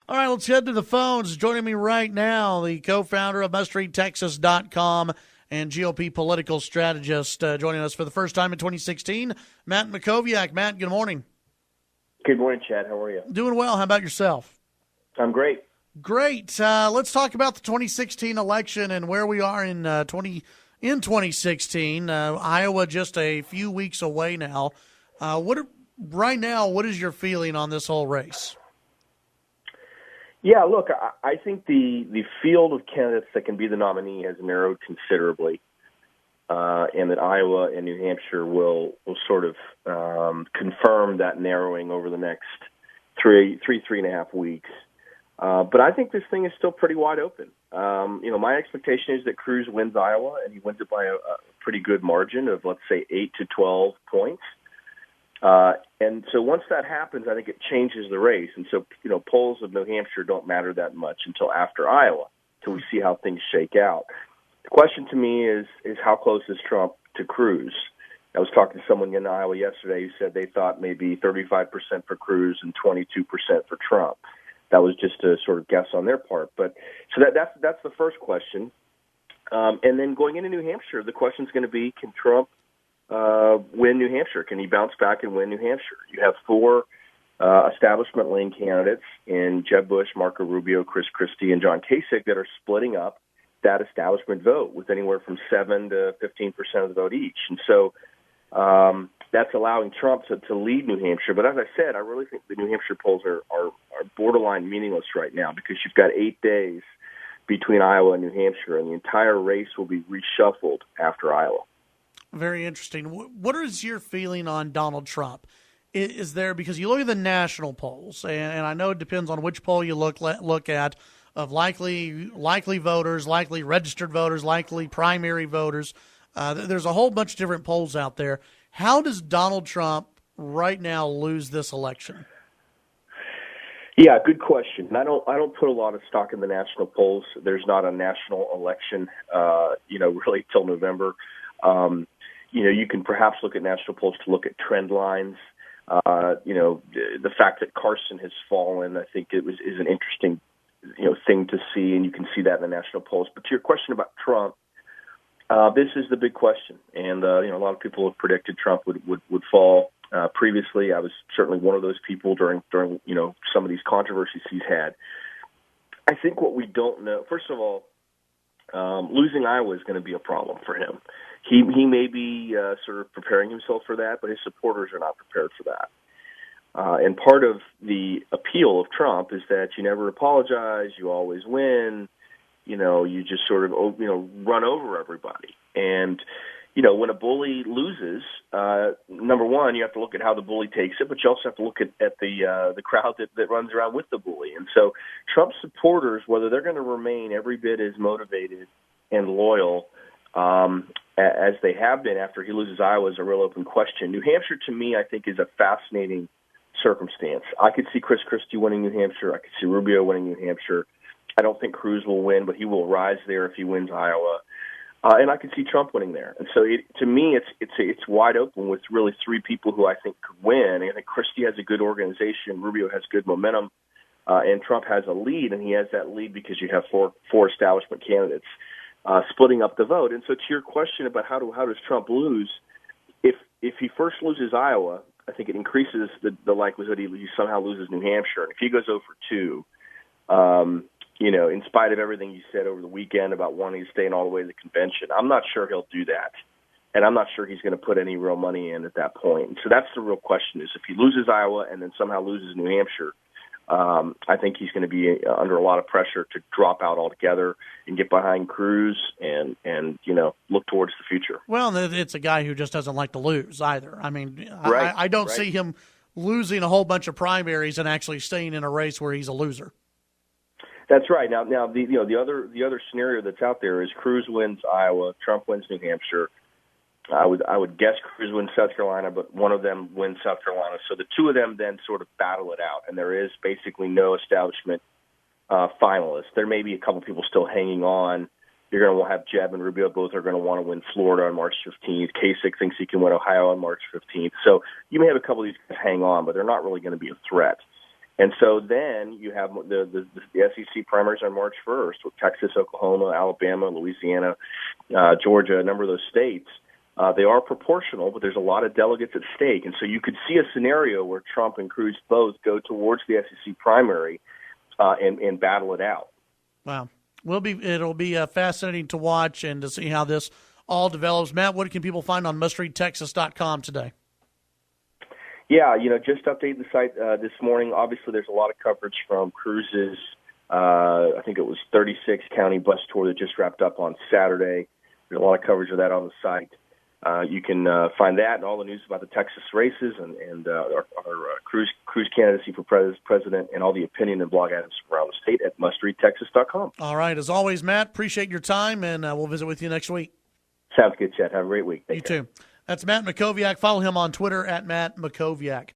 All right, let's head to the phones. Joining me right now, the co-founder of MustreadTexas.com and GOP political strategist, joining us for the first time in 2016, Matt Mackowiak. Matt, good morning. Good morning, Chad. How are you? Doing well. How about yourself? I'm great. Great. Let's talk about the 2016 election and where we are in 2016. Iowa just a few weeks away now. Right now, what is your feeling on this whole race? Yeah, look, I think the field of candidates that can be the nominee has narrowed considerably, and that Iowa and New Hampshire will sort of confirm that narrowing over the next three and a half weeks. But I think this thing is still pretty wide open. My expectation is that Cruz wins Iowa, and he wins it by a pretty good margin of, let's say, 8 to 12 points. And so once that happens, I think it changes the race. And so, polls of New Hampshire don't matter that much until after Iowa, until we see how things shake out. The question to me is how close is Trump to Cruz? I was talking to someone in Iowa yesterday who said they thought maybe 35% for Cruz and 22% for Trump. That was just a sort of guess on their part. But so that's the first question. And then going into New Hampshire, the question is going to be, can Trump win New Hampshire? Can he bounce back and win New Hampshire? You have four establishment lane candidates in Jeb Bush, Marco Rubio, Chris Christie, and John Kasich that are splitting up that establishment vote with anywhere from 7 to 15% of the vote each. And so that's allowing Trump to lead New Hampshire. But as I said, I really think the New Hampshire polls are borderline meaningless right now because you've got 8 days between Iowa and New Hampshire, and the entire race will be reshuffled after Iowa. Very interesting. What is your feeling on Donald Trump? Is there, because you look at the national polls, and I know it depends on which poll you look at, of likely voters, likely registered voters, likely primary voters. There's a whole bunch of different polls out there. How does Donald Trump right now lose this election? Yeah, good question. I don't put a lot of stock in the national polls. There's not a national election, really till November. You can perhaps look at national polls to look at trend lines. The fact that Carson has fallen, I think is an interesting, thing to see, and you can see that in the national polls. But to your question about Trump, this is the big question, and a lot of people have predicted Trump would fall. Previously, I was certainly one of those people during some of these controversies he's had. I think what we don't know, first of all, losing Iowa is going to be a problem for him. He may be sort of preparing himself for that, but his supporters are not prepared for that. And part of the appeal of Trump is that you never apologize, you always win, you just sort of run over everybody. And when a bully loses, number one, you have to look at how the bully takes it, but you also have to look at the crowd that runs around with the bully. And so Trump's supporters, whether they're going to remain every bit as motivated and loyal as they have been after he loses Iowa, is a real open question. New Hampshire, to me, I think is a fascinating circumstance. I could see Chris Christie winning New Hampshire. I could see Rubio winning New Hampshire. I don't think Cruz will win, but he will rise there if he wins Iowa. And I could see Trump winning there. And so, to me, it's wide open with really three people who I think could win. I think Christie has a good organization, Rubio has good momentum, and Trump has a lead, and he has that lead because you have four establishment candidates splitting up the vote. And so, to your question about how does Trump lose, if he first loses Iowa, I think it increases the likelihood he somehow loses New Hampshire. And if he goes 0-2, in spite of everything you said over the weekend about wanting to stay in all the way to the convention, I'm not sure he'll do that. And I'm not sure he's going to put any real money in at that point. And so that's the real question, is if he loses Iowa and then somehow loses New Hampshire, I think he's going to be under a lot of pressure to drop out altogether and get behind Cruz and look towards the future. Well, it's a guy who just doesn't like to lose either. I mean, right, I don't see him losing a whole bunch of primaries and actually staying in a race where he's a loser. That's right. Now the other scenario that's out there is Cruz wins Iowa, Trump wins New Hampshire. I would guess Cruz wins South Carolina, but one of them wins South Carolina. So the two of them then sort of battle it out, and there is basically no establishment finalists. There may be a couple people still hanging on. You're going to have Jeb and Rubio both are going to want to win Florida on March 15th. Kasich thinks he can win Ohio on March 15th. So you may have a couple of these guys hang on, but they're not really going to be a threat. And so then you have the SEC primaries on March 1st with Texas, Oklahoma, Alabama, Louisiana, Georgia, a number of those states. They are proportional, but there's a lot of delegates at stake. And so you could see a scenario where Trump and Cruz both go towards the SEC primary and battle it out. Wow. It'll be fascinating to watch and to see how this all develops. Matt, what can people find on mustreadtexas.com today? Yeah, just updated the site this morning. Obviously, there's a lot of coverage from Cruz's, I think it was 36-county bus tour that just wrapped up on Saturday. There's a lot of coverage of that on the site. You can find that and all the news about the Texas races and our Cruz candidacy for president and all the opinion and blog items around the state at mustreadtexas.com. All right. As always, Matt, appreciate your time, and we'll visit with you next week. Sounds good, Chad. Have a great week. Take care. You too. That's Matt Mackowiak. Follow him on Twitter at Matt Mackowiak.